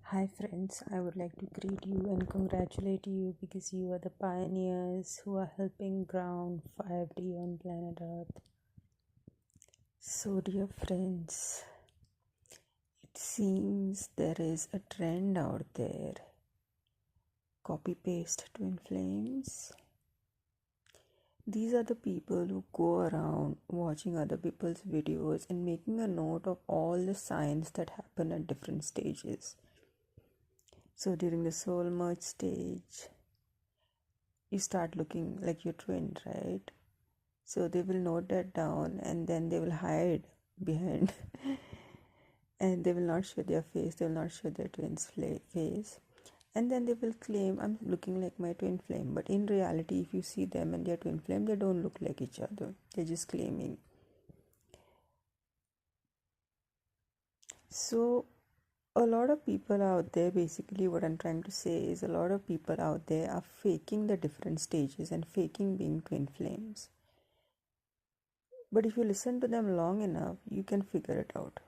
Hi friends, I would like to greet you and congratulate you because you are the pioneers who are helping ground 5D on planet Earth. So dear friends, it seems there is a trend out there. Copy paste twin flames. These are the people who go around watching other people's videos and making a note of all the signs that happen at different stages. So during the soul merge stage, you start looking like your twin, right? So they will note that down and then they will hide behind and they will not show their face, they will not show their twin's face. And then they will claim, I'm looking like my twin flame. But in reality, if you see them and their twin flame, they don't look like each other. They're just claiming. So a lot of people out there, basically what I'm trying to say is a lot of people out there are faking the different stages and faking being twin flames. But if you listen to them long enough, you can figure it out.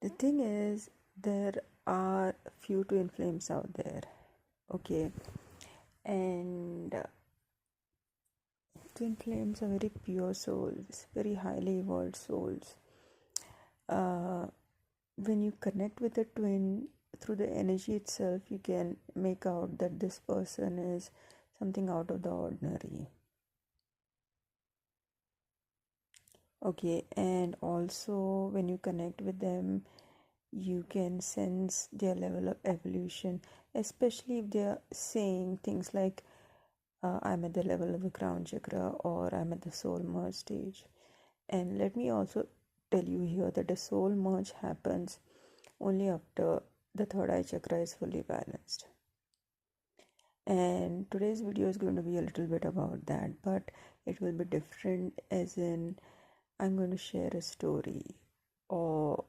The thing is, there are few twin flames out there, okay? And twin flames are very pure souls, very highly evolved souls. When you connect with a twin through the energy itself, you can make out that this person is something out of the ordinary. Okay, and also when you connect with them, you can sense their level of evolution, especially if they're saying things like, I'm at the level of the crown chakra or I'm at the soul merge stage. And let me also tell you here that the soul merge happens only after the third eye chakra is fully balanced. And today's video is going to be a little bit about that, but it will be different, as in I'm going to share a story or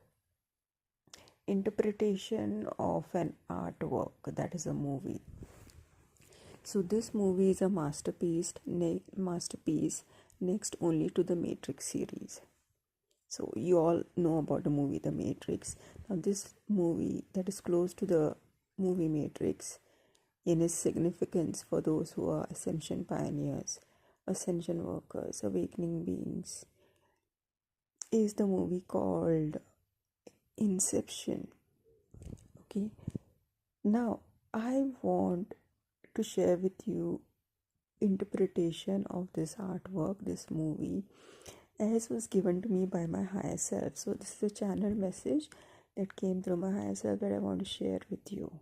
interpretation of an artwork, that is a movie. So this movie is a masterpiece next only to the Matrix series. So you all know about the movie The Matrix. Now this movie that is close to the movie Matrix in its significance for those who are ascension pioneers, ascension workers, awakening beings, is the movie called Inception. Okay, now I want to share with you interpretation of this artwork, this movie, as was given to me by my higher self. So this is a channel message that came through my higher self that I want to share with you.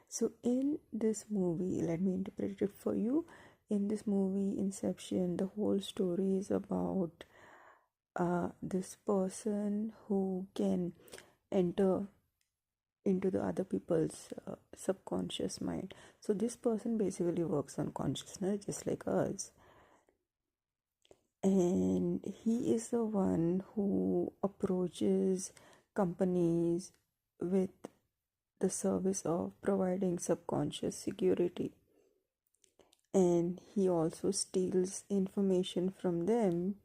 So in this movie, let me interpret it for you. In this movie Inception, the whole story is about this person who can enter into the other people's subconscious mind. So this person basically works on consciousness just like us, and he is the one who approaches companies with the service of providing subconscious security, and he also steals information from them.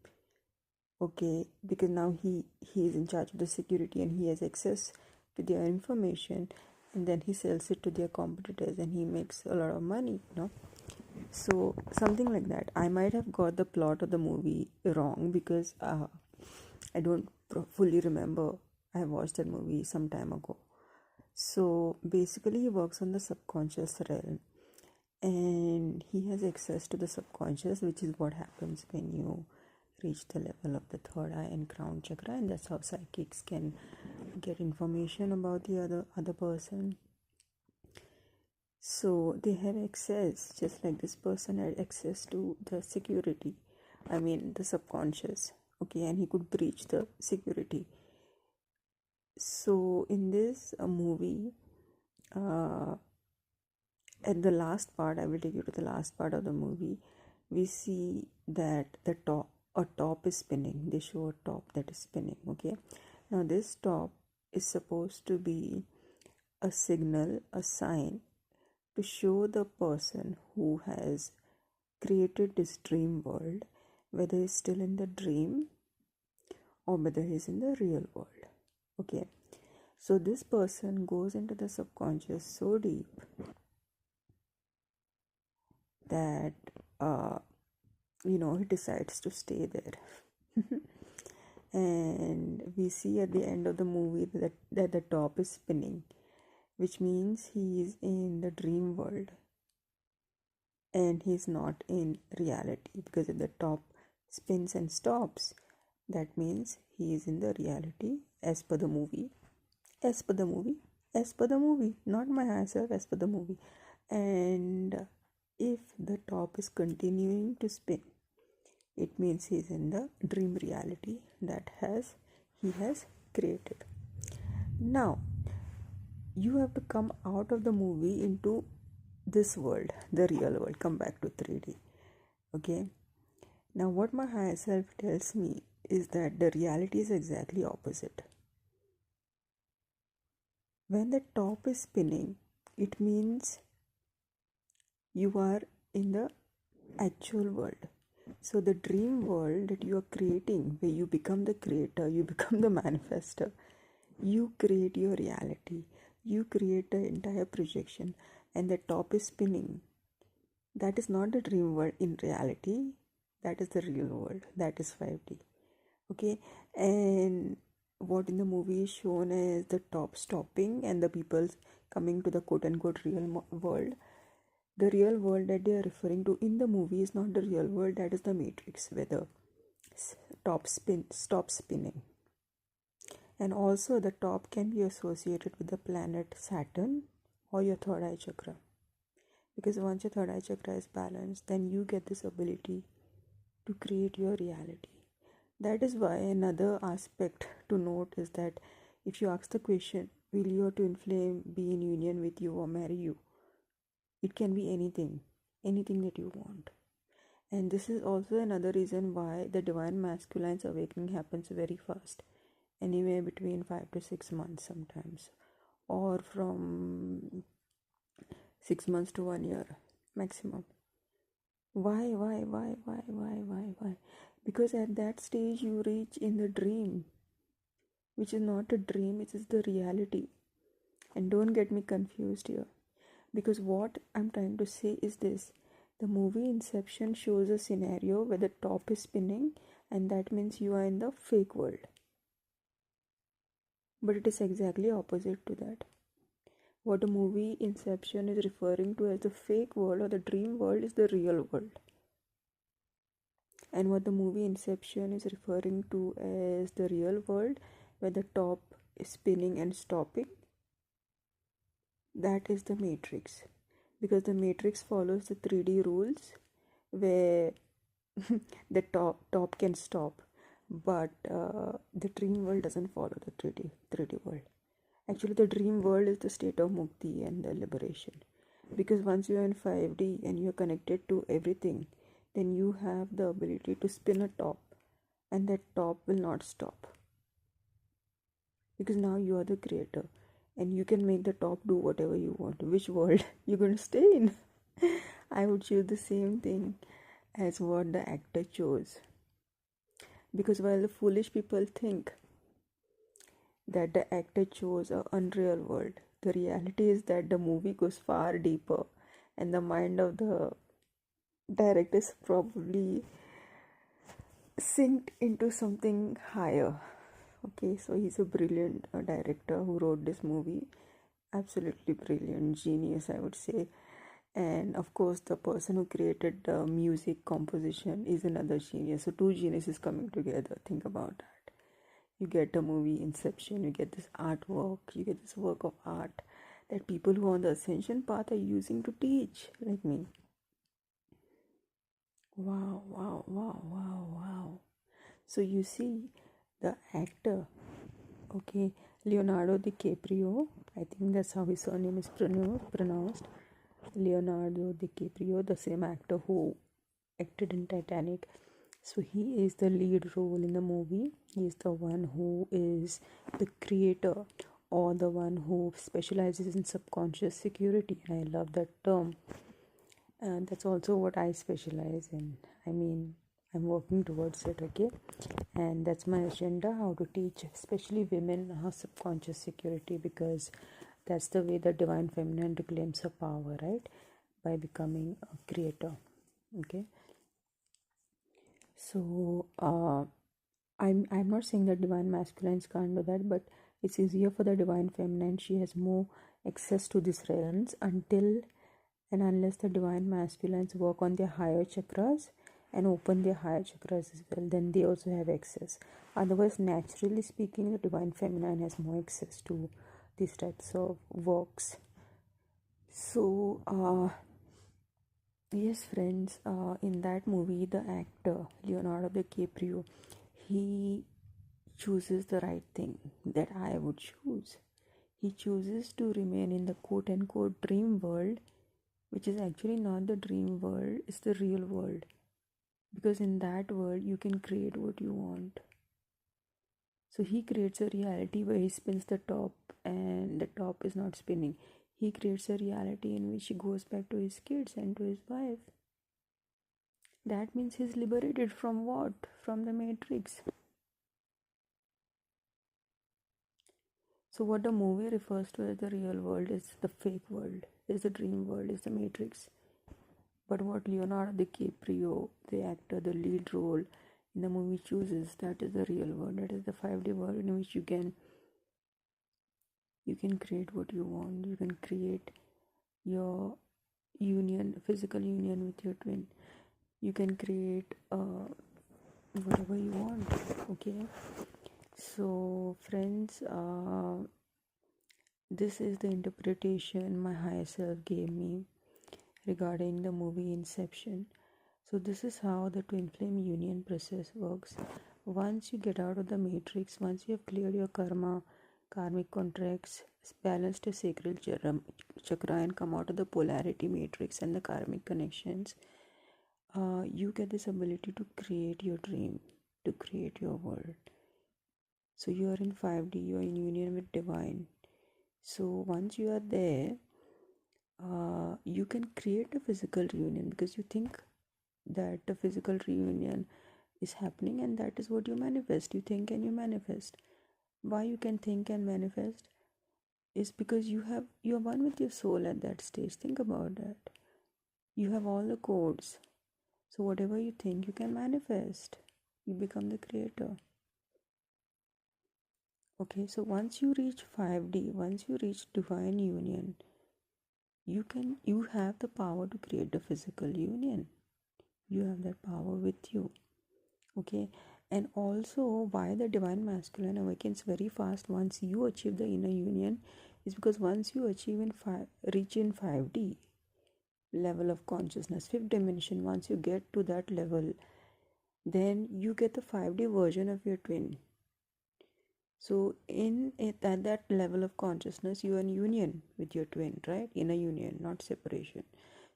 Okay, because now he is in charge of the security and he has access to their information, and then he sells it to their competitors and he makes a lot of money, so something like that. I might have got the plot of the movie wrong because I don't fully remember. I watched that movie some time ago. So basically he works on the subconscious realm and he has access to the subconscious, which is what happens when you reach the level of the third eye and crown chakra, and that's how psychics can get information about the other person. So they have access, just like this person had access to the security, the subconscious. Okay, and he could breach the security. So in this movie, at the last part, I will take you to the last part of the movie. We see that a top is spinning. They show a top that is spinning. Okay, now this top is supposed to be a signal, a sign to show the person who has created this dream world whether he's still in the dream or whether he's in the real world. Okay, so this person goes into the subconscious so deep that he decides to stay there. And we see at the end of the movie that the top is spinning, which means he is in the dream world and he's not in reality, because if the top spins and stops, that means he is in the reality as per the movie, not my myself, as per the movie. And if the top is continuing to spin, it means he's in the dream reality that he has created. Now you have to come out of the movie into this world, the real world, come back to 3D. Okay, now what my higher self tells me is that the reality is exactly opposite. When the top is spinning, it means you are in the actual world. So the dream world that you are creating, where you become the creator, you become the manifester, you create your reality, you create the entire projection, and the top is spinning. That is not the dream world in reality, that is the real world, that is 5D. Okay, and what in the movie is shown as the top stopping and the people coming to the quote-unquote real world. The real world that they are referring to in the movie is not the real world, that is the matrix, where the top stops spinning. And also the top can be associated with the planet Saturn or your third eye chakra, because once your third eye chakra is balanced, then you get this ability to create your reality. That is why another aspect to note is that if you ask the question, will your twin flame be in union with you or marry you, it can be anything that you want. And this is also another reason why the divine masculine's awakening happens very fast, anywhere between 5 to 6 months sometimes, or from 6 months to 1 year maximum. Why? Because at that stage you reach in the dream, which is not a dream, it is the reality. And don't get me confused here, because what I'm trying to say is this: the movie Inception shows a scenario where the top is spinning, and that means you are in the fake world. But it is exactly opposite to that. What the movie Inception is referring to as the fake world or the dream world is the real world. And what the movie Inception is referring to as the real world, where the top is spinning and stopping, that is the matrix. Because the matrix follows the 3D rules, where the top can stop, but the dream world doesn't follow the 3D world. Actually, the dream world is the state of mukti and the liberation, because once you are in 5D and you are connected to everything, then you have the ability to spin a top, and that top will not stop, because now you are the creator and you can make the top do whatever you want. Which world you're going to stay in? I would choose the same thing as what the actor chose, because while the foolish people think that the actor chose an unreal world, the reality is that the movie goes far deeper, and the mind of the director is probably synced into something higher. Okay, so he's a brilliant director who wrote this movie. Absolutely brilliant, genius, I would say. And of course, the person who created the music composition is another genius. So two geniuses coming together. Think about that. You get the movie Inception, you get this artwork, you get this work of art that people who are on the ascension path are using to teach, like me. Wow. So you see, the actor, okay, Leonardo DiCaprio, I think that's how his surname is pronounced. Leonardo DiCaprio, the same actor who acted in Titanic. So he is the lead role in the movie. He is the one who is the creator, or the one who specializes in subconscious security. And I love that term. And that's also what I specialize in. I mean, I'm working towards it, okay? And that's my agenda, how to teach especially women her subconscious security, because that's the way the divine feminine reclaims her power, right? By becoming a creator, okay? So I'm not saying that divine masculines can't do that, but it's easier for the divine feminine. She has more access to these realms until and unless the divine masculines work on their higher chakras and open their higher chakras as well, then they also have access. Otherwise, naturally speaking, the divine feminine has more access to these types of works. So yes, friends, in that movie, the actor Leonardo DiCaprio, he chooses the right thing that I would choose. He chooses to remain in the quote unquote dream world, which is actually not the dream world, it's the real world. Because in that world, you can create what you want. So he creates a reality where he spins the top and the top is not spinning. He creates a reality in which he goes back to his kids and to his wife. That means he's liberated from what? From the matrix. So what the movie refers to as the real world is the fake world, is the dream world, is the matrix. But what Leonardo DiCaprio, the actor, the lead role in the movie chooses, that is the real world. That is the 5D world in which you can create what you want. You can create your union, physical union with your twin. You can create whatever you want, okay? So friends, this is the interpretation my higher self gave me regarding the movie Inception. So this is how the twin flame union process works. Once you get out of the matrix, once you have cleared your karma, karmic contracts, balanced a sacral chakra and come out of the polarity matrix and the karmic connections, you get this ability to create your dream, to create your world. So you are in 5D, you are in union with divine. So once you are there, you can create a physical reunion because you think that the physical reunion is happening, and that is what you manifest. You think and you manifest. Why you can think and manifest is because you are one with your soul at that stage. Think about that. You have all the codes. So whatever you think, you can manifest. You become the creator. Okay, so once you reach 5D, once you reach divine union, you have the power to create the physical union. You have that power with you. Okay, and also why the divine masculine awakens very fast once you achieve the inner union is because once you reach in 5D level of consciousness, fifth dimension, once you get to that level, then you get the 5D version of your twin. So at that level of consciousness, you are in union with your twin, right? Inner union, not separation.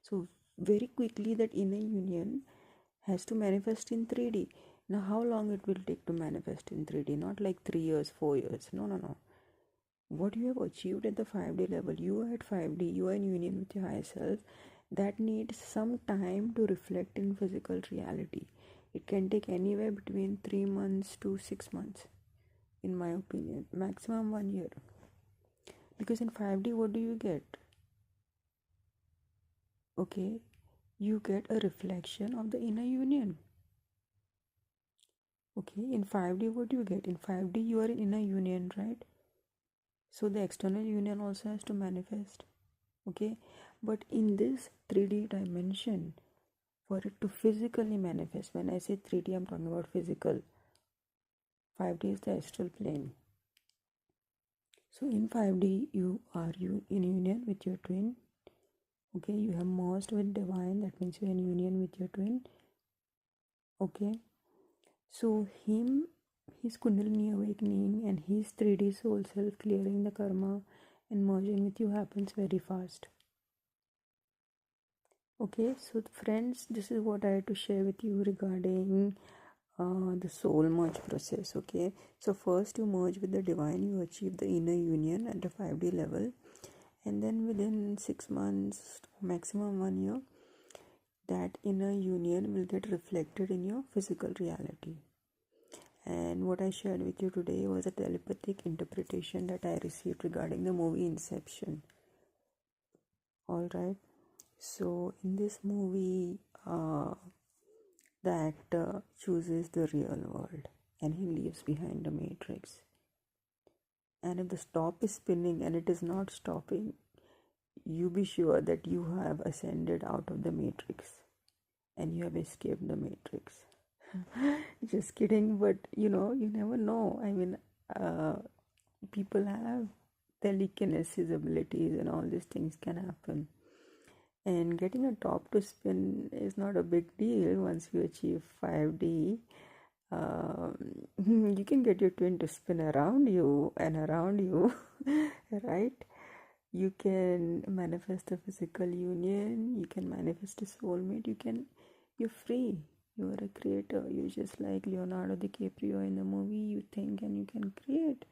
So very quickly that inner union has to manifest in 3D. Now how long it will take to manifest in 3D? Not like 3 years, 4 years. No. What you have achieved at the 5D level, you are at 5D, you are in union with your higher self. That needs some time to reflect in physical reality. It can take anywhere between 3 months to 6 months. In my opinion, maximum 1 year. Because in 5D, what do you get? Okay, you get a reflection of the inner union. Okay, in 5D, what do you get? In 5D, you are in inner union, right? So the external union also has to manifest. Okay, but in this 3D dimension, for it to physically manifest, when I say 3D, I'm talking about physical. 5D is the astral plane. So in 5D, you are in union with your twin. Okay, you have merged with divine. That means you're in union with your twin. Okay, so his Kundalini awakening and his 3D soul self clearing the karma and merging with you happens very fast. Okay, so friends, this is what I had to share with you regarding the soul merge process. Okay, so first you merge with the divine, you achieve the inner union at the 5D level, and then within 6 months, maximum 1 year, that inner union will get reflected in your physical reality. And what I shared with you today was a telepathic interpretation that I received regarding the movie Inception. Alright, so in this movie, the actor chooses the real world and he leaves behind the matrix. And if the stop is spinning and it is not stopping, you be sure that you have ascended out of the matrix and you have escaped the matrix. Just kidding, but you never know. I mean, people have telekinesis abilities and all these things can happen. And getting a top to spin is not a big deal once you achieve 5D. You can get your twin to spin around you and around you, right? You can manifest a physical union, you can manifest a soulmate, you're free. You are a creator. You're just like Leonardo DiCaprio in the movie. You think and you can create.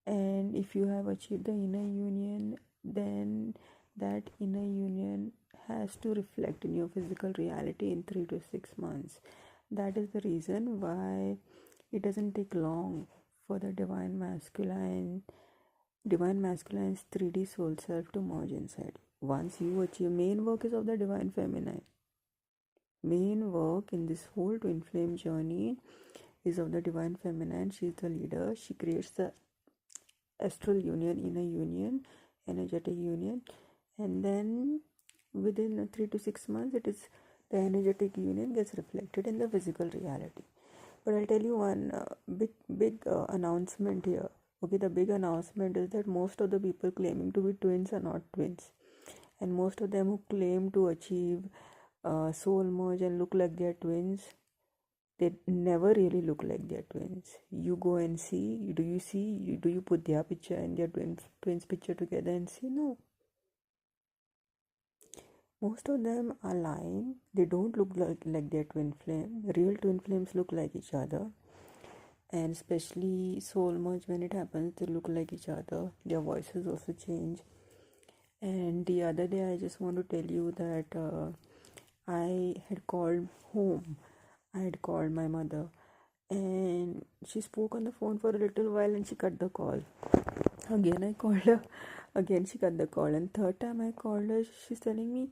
And if you have achieved the inner union, then that inner union has to reflect in your physical reality in 3 to 6 months. That is the reason why it doesn't take long for the divine masculine's 3D soul self to merge inside. Once you achieve, main work is of the divine feminine. Main work in this whole twin flame journey is of the divine feminine. She is the leader. She creates the astral union, inner union, energetic union, and then within 3 to 6 months, it is the energetic union gets reflected in the physical reality. But I'll tell you one big announcement here. Okay, the big announcement is that most of the people claiming to be twins are not twins, and most of them who claim to achieve soul merge and look like they're twins, they never really look like they're twins. You go and see, do you put their picture and their twins picture together and see? No. Most of them are lying. They don't look like their twin flame. Real twin flames look like each other. And especially soul merge, when it happens, they look like each other. Their voices also change. And the other day, I just want to tell you that I had called home. I had called my mother, and she spoke on the phone for a little while and she cut the call. Again I called her, again she cut the call, and third time I called her, she's telling me,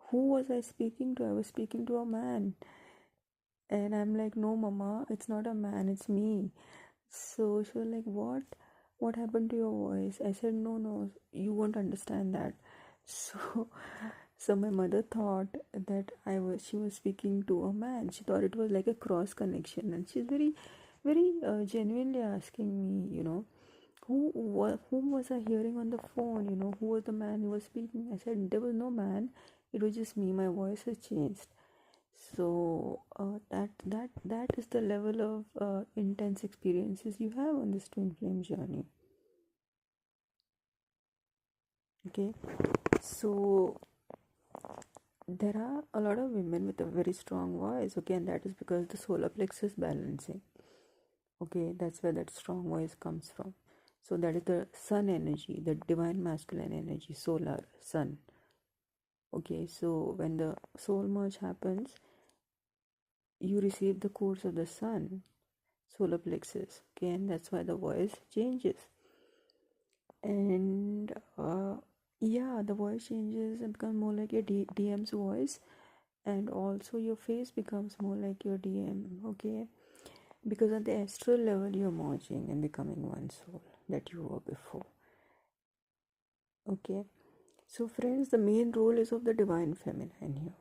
who was I speaking to? I was speaking to a man. And I'm like, no mama, it's not a man, it's me. So she was like, what happened to your voice? I said, no, you won't understand that. So my mother thought that she was speaking to a man. She thought it was like a cross connection, and she's very, very genuinely asking me, whom was I hearing on the phone? Who was the man who was speaking? I said there was no man. It was just me. My voice has changed. So that is the level of intense experiences you have on this twin flame journey. Okay, so there are a lot of women with a very strong voice, okay, and that is because the solar plexus balancing. Okay, that's where that strong voice comes from. So that is the sun energy, the divine masculine energy, solar sun. Okay, so when the soul merge happens, you receive the course of the sun, solar plexus. Okay, and that's why the voice changes. And the voice changes and becomes more like your DM's voice, and also your face becomes more like your DM. Okay, because at the astral level you're merging and becoming one soul that you were before. Okay, so friends, the main role is of the divine feminine here.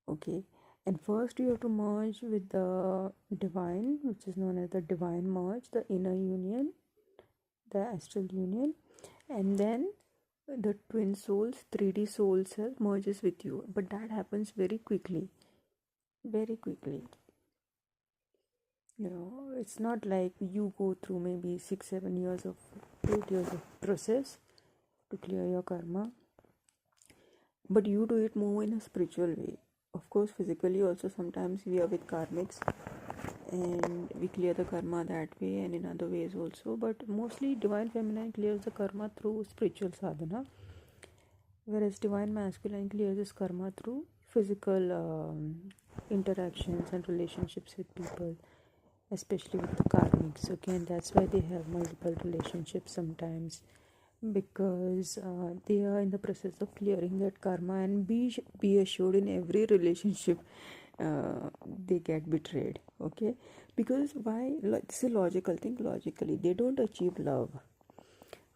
Okay, and first you have to merge with the divine, which is known as the divine merge, the inner union, the astral union, and then the twin souls, 3D soul self merges with you. But that happens very quickly. It's not like you go through maybe 6-7 years of 8 years of process to clear your karma, but you do it more in a spiritual way. Of course, physically also sometimes we are with karmics and we clear the karma that way, and in other ways also, but mostly divine feminine clears the karma through spiritual sadhana. Whereas divine masculine clears his karma through physical interactions and relationships with people, especially with the karmics. Okay, and that's why they have multiple relationships sometimes, because they are in the process of clearing that karma. And be assured, in every relationship they get betrayed. Okay, because why? This is a logical thing. Logically, they don't achieve love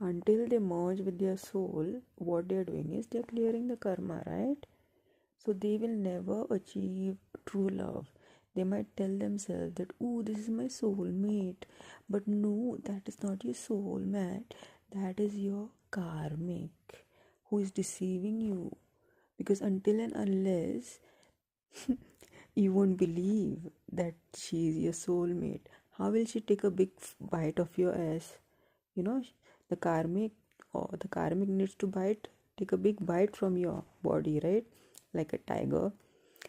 until they merge with their soul. What they are doing is they are clearing the karma, right? So they will never achieve true love. They might tell themselves that, oh, this is my soulmate. But no, that is not your soulmate. That is your karmic who is deceiving you. Because until and unless you won't believe that she is your soulmate, how will she take a big bite of your ass? You know, the karmic needs to take a big bite from your body, right? Like a tiger.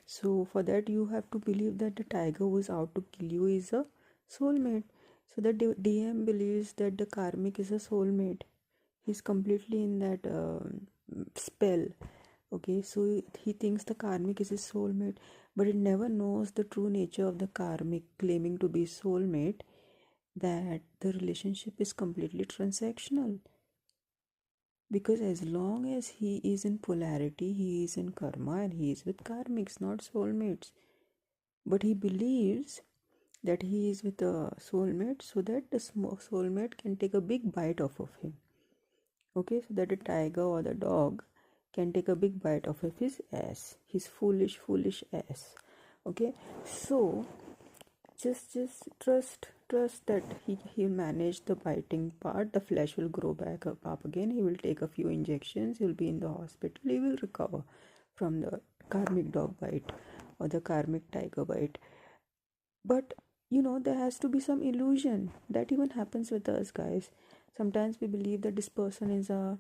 So for that you have to believe that the tiger who is out to kill you is a soulmate. So the DM believes that the karmic is a soulmate. He's completely in that spell. Okay, so he thinks the karmic is his soulmate, but it never knows the true nature of the karmic claiming to be soulmate, that the relationship is completely transactional. Because as long as he is in polarity, he is in karma and he is with karmics, not soulmates. But he believes that he is with a soulmate so that the soulmate can take a big bite off of him. Okay, so that the tiger or the dog can take a big bite off of his ass, his foolish ass. Okay, so just trust that he'll manage the biting part. The flesh will grow back up again. He will take a few injections. He'll be in the hospital. He will recover from the karmic dog bite or the karmic tiger bite. But there has to be some illusion. That even happens with us, guys. Sometimes we believe that this person is a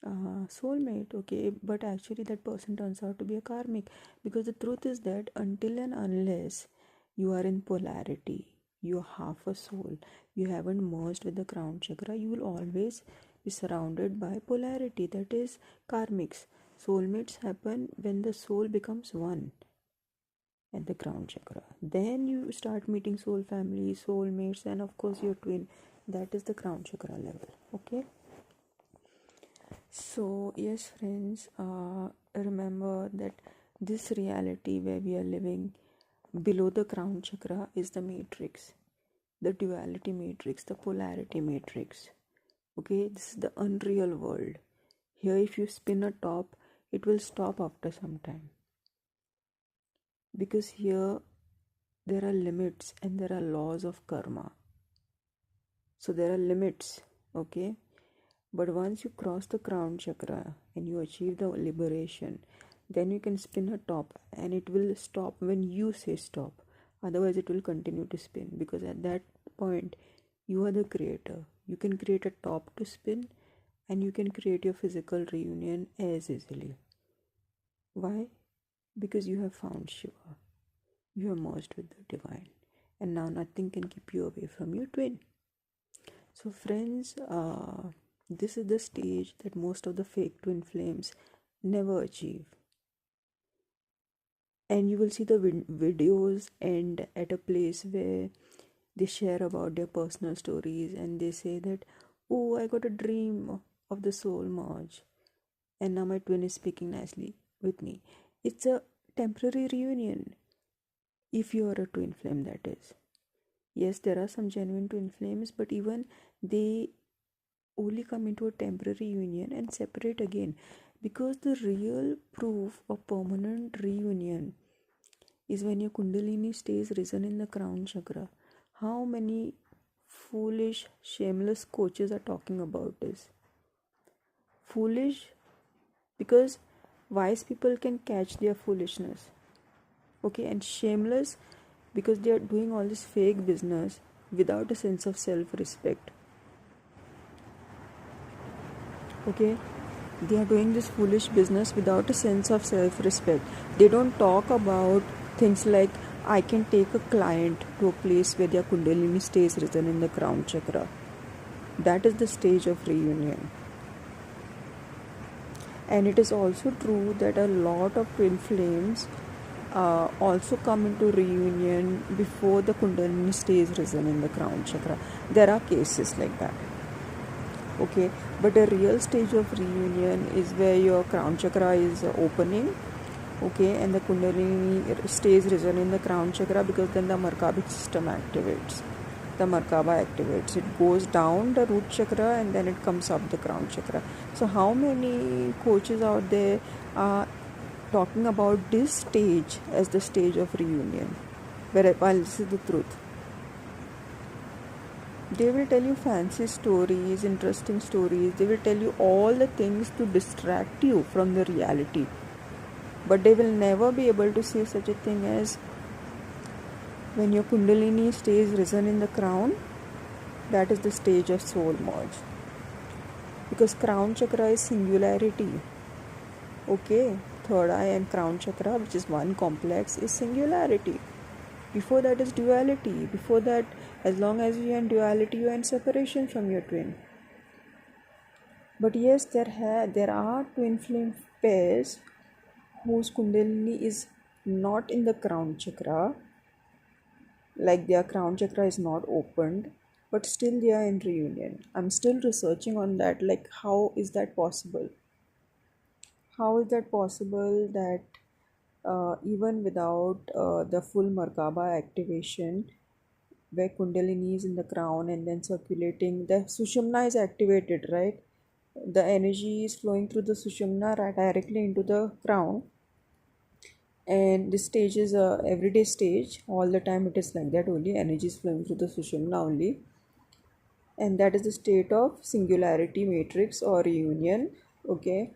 soulmate, okay, but actually that person turns out to be a karmic. Because the truth is that until and unless you are in polarity, you're half a soul, you haven't merged with the crown chakra, you will always be surrounded by polarity, that is karmics. Soulmates happen when the soul becomes one at the crown chakra. Then you start meeting soul family, soulmates, and of course your twin. That is the crown chakra level. Okay, so yes friends, remember that this reality where we are living below the crown chakra is the matrix, the duality matrix, the polarity matrix. Okay, this is the unreal world. Here if you spin a top, it will stop after some time, because here there are limits and there are laws of karma. So there are limits, okay, but once you cross the crown chakra and you achieve the liberation, then you can spin a top and it will stop when you say stop. Otherwise it will continue to spin, because at that point you are the creator. You can create a top to spin and you can create your physical reunion as easily. Why? Because you have found Shiva. You are merged with the divine, and now nothing can keep you away from your twin. So friends, this is the stage that most of the fake twin flames never achieve. And you will see the videos end at a place where they share about their personal stories and they say that, oh, I got a dream of the soul merge and now my twin is speaking nicely with me. It's a temporary reunion, if you are a twin flame, that is. Yes, there are some genuine twin flames, but even they only come into a temporary union and separate again, because the real proof of permanent reunion is when your kundalini stays risen in the crown chakra. How many foolish, shameless coaches are talking about this? Foolish because wise people can catch their foolishness, okay, and shameless because they are doing all this fake business without a sense of self-respect. Okay, they are doing this foolish business without a sense of self-respect. They don't talk about things like, I can take a client to a place where their kundalini stays risen in the crown chakra. That is the stage of reunion. And it is also true that a lot of twin flames also come into reunion before the Kundalini stays risen in the crown chakra. There are cases like that. Okay, but a real stage of reunion is where your crown chakra is opening, okay, and the Kundalini stays risen in the crown chakra, because then the Merkabic system activates. The Merkaba activates. It goes down the root chakra and then it comes up the crown chakra. So how many coaches out there are talking about this stage as the stage of reunion? Well, this is the truth. They will tell you fancy stories, interesting stories. They will tell you all the things to distract you from the reality. But they will never be able to say such a thing as, when your Kundalini stays risen in the crown, that is the stage of soul merge. Because crown chakra is singularity. Okay, third eye and crown chakra, which is one complex, is singularity. Before that is duality. Before that, as long as you are in duality, you are in separation from your twin. But yes, there are twin flame pairs whose Kundalini is not in the crown chakra, like their crown chakra is not opened, but still they are in reunion. I'm still researching on that, like how is that possible? How is that possible that even without the full Merkaba activation, where Kundalini is in the crown and then circulating, the Sushumna is activated, right? The energy is flowing through the Sushumna right directly into the crown. And this stage is a everyday stage. All the time it is like that only. Energy is flowing through the Sushumna only. And that is the state of singularity matrix or reunion. Okay.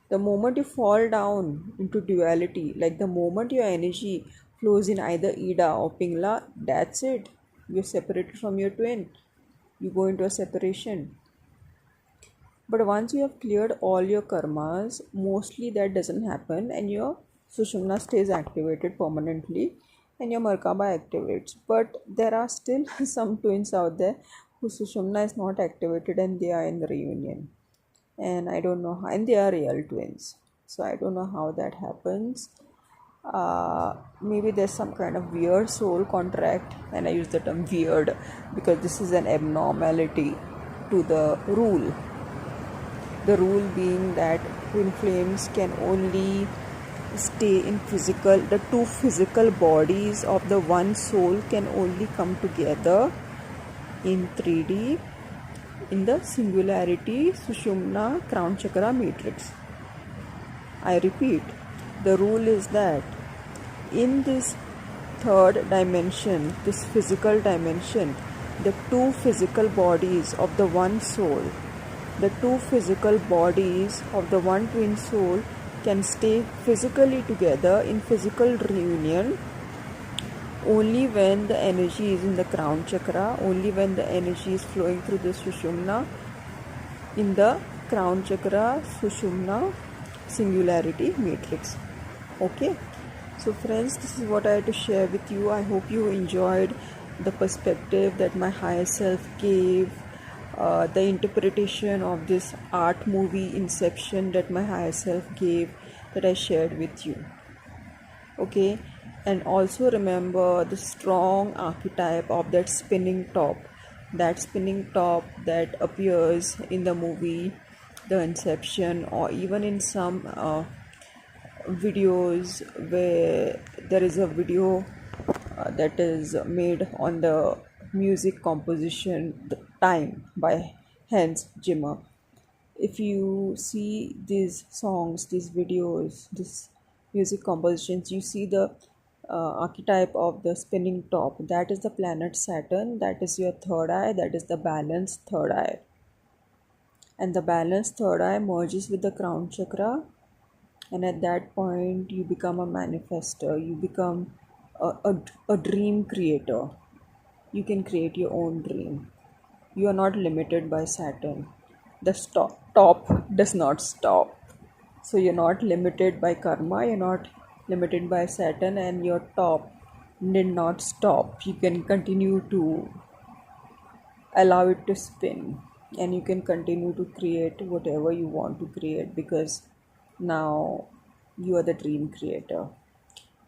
The moment you fall down into duality, like the moment your energy flows in either Ida or Pingla, that's it. You're separated from your twin. You go into a separation. But once you have cleared all your karmas, mostly that doesn't happen, and your Sushumna stays activated permanently and your Merkaba activates. But there are still some twins out there whose Sushumna is not activated and they are in the reunion. And I don't know how, and they are real twins. So I don't know how that happens. Maybe there's some kind of weird soul contract, and I use the term weird because this is an abnormality to the rule. The rule being that twin flames can only stay in physical, the two physical bodies of the one soul can only come together in 3D in the singularity Sushumna crown chakra matrix. I repeat, the rule is that in this third dimension, this physical dimension, the two physical bodies of the one soul, the two physical bodies of the one twin soul can stay physically together in physical reunion only when the energy is in the crown chakra, only when the energy is flowing through the Sushumna in the crown chakra Sushumna singularity matrix. Okay, so friends, this is what I had to share with you. I hope you enjoyed the perspective that my higher self gave, the interpretation of this art movie Inception that my higher self gave, that I shared with you. Okay, and also remember the strong archetype of that spinning top that appears in the movie The Inception, or even in some videos where there is a video that is made on the music composition The Time by Hans Zimmer. If you see these songs, these videos, these music compositions, you see the archetype of the spinning top. That is the planet Saturn. That is your third eye. That is the balanced third eye. And the balanced third eye merges with the crown chakra. And at that point, you become a manifester. You become a dream creator. You can create your own dream. You are not limited by Saturn. The top does not stop. So you're not limited by karma, you're not limited by Saturn, and your top did not stop. You can continue to allow it to spin, and you can continue to create whatever you want to create, because Now you are the dream creator.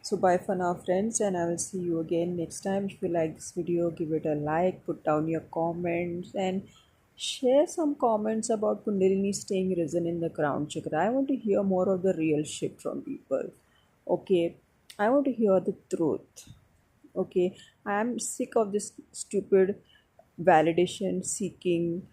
So bye for now, friends, and I will see you again next time. If you like this video, give it a like, put down your comments, and share some comments about Kundalini staying risen in the crown chakra. I want to hear more of the real shit from people. Okay, I want to hear the truth. Okay, I am sick of this stupid validation seeking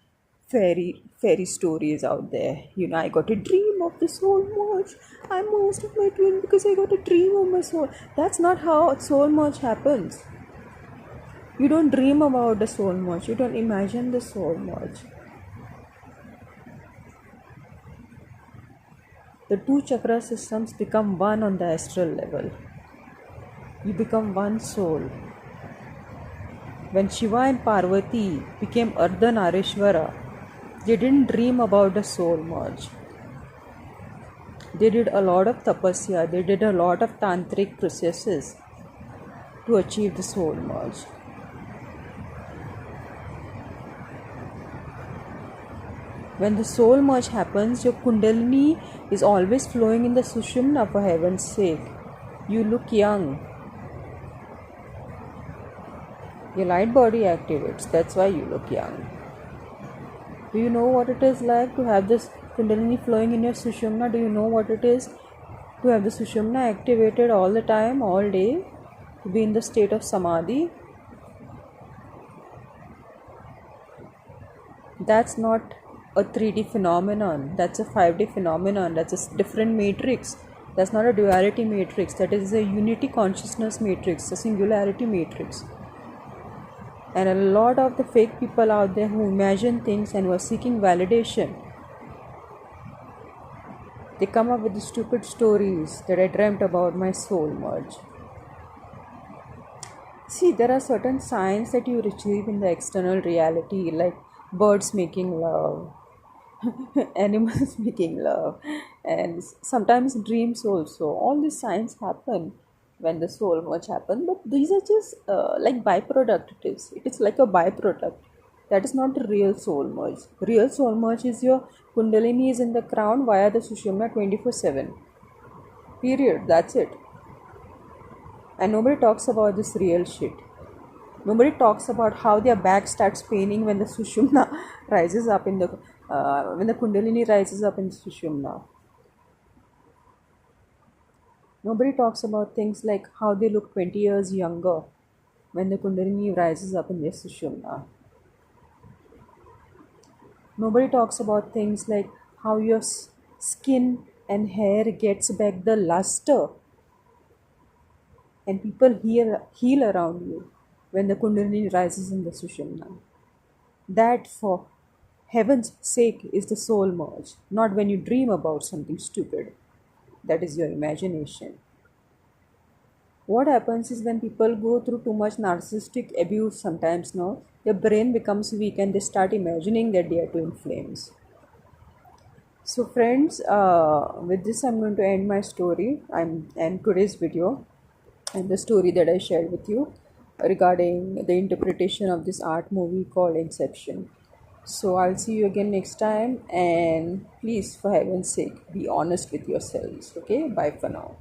fairy stories out there. I got a dream of the soul merge. I merged with my twin because I got a dream of my soul. That's not how soul merge happens. You don't dream about the soul merge. You don't imagine the soul merge. The two chakra systems become one on the astral level. You become one soul. When Shiva and Parvati became Ardhanarishvara, they didn't dream about the soul merge. They did a lot of tapasya, they did a lot of tantric processes to achieve the soul merge. When the soul merge happens, your Kundalini is always flowing in the Sushumna, for heaven's sake. You look young. Your light body activates, that's why you look young. Do you know what it is like to have this Kundalini flowing in your Sushumna? Do you know what it is to have the Sushumna activated all the time, all day? To be in the state of Samadhi? That's not a 3D phenomenon. That's a 5D phenomenon. That's a different matrix. That's not a duality matrix. That is a unity consciousness matrix, a singularity matrix. And a lot of the fake people out there who imagine things and who are seeking validation, they come up with the stupid stories that I dreamt about my soul merge. See, there are certain signs that you receive in the external reality, like birds making love, animals making love, and sometimes dreams also. All these signs happen when the soul merge happens, but these are just like byproduct. It is like a byproduct. That is not the real soul merge. Real soul merge is your Kundalini is in the crown via the Sushumna 24/7. Period. That's it. And nobody talks about this real shit. Nobody talks about how their back starts paining when the Sushumna rises up in the when the Kundalini rises up in the Sushumna. Nobody talks about things like how they look 20 years younger when the Kundalini rises up in their Sushumna. Nobody talks about things like how your skin and hair gets back the luster, and people heal around you when the Kundalini rises in the Sushumna. That, for heaven's sake, is the soul merge, not when you dream about something stupid. That is your imagination. What happens is when people go through too much narcissistic abuse sometimes, no, their brain becomes weak and they start imagining that they are twin flames. So friends, with this I'm going to end my story and today's video and the story that I shared with you regarding the interpretation of this art movie called Inception. So I'll see you again next time, and please, for heaven's sake, be honest with yourselves. Okay, bye for now.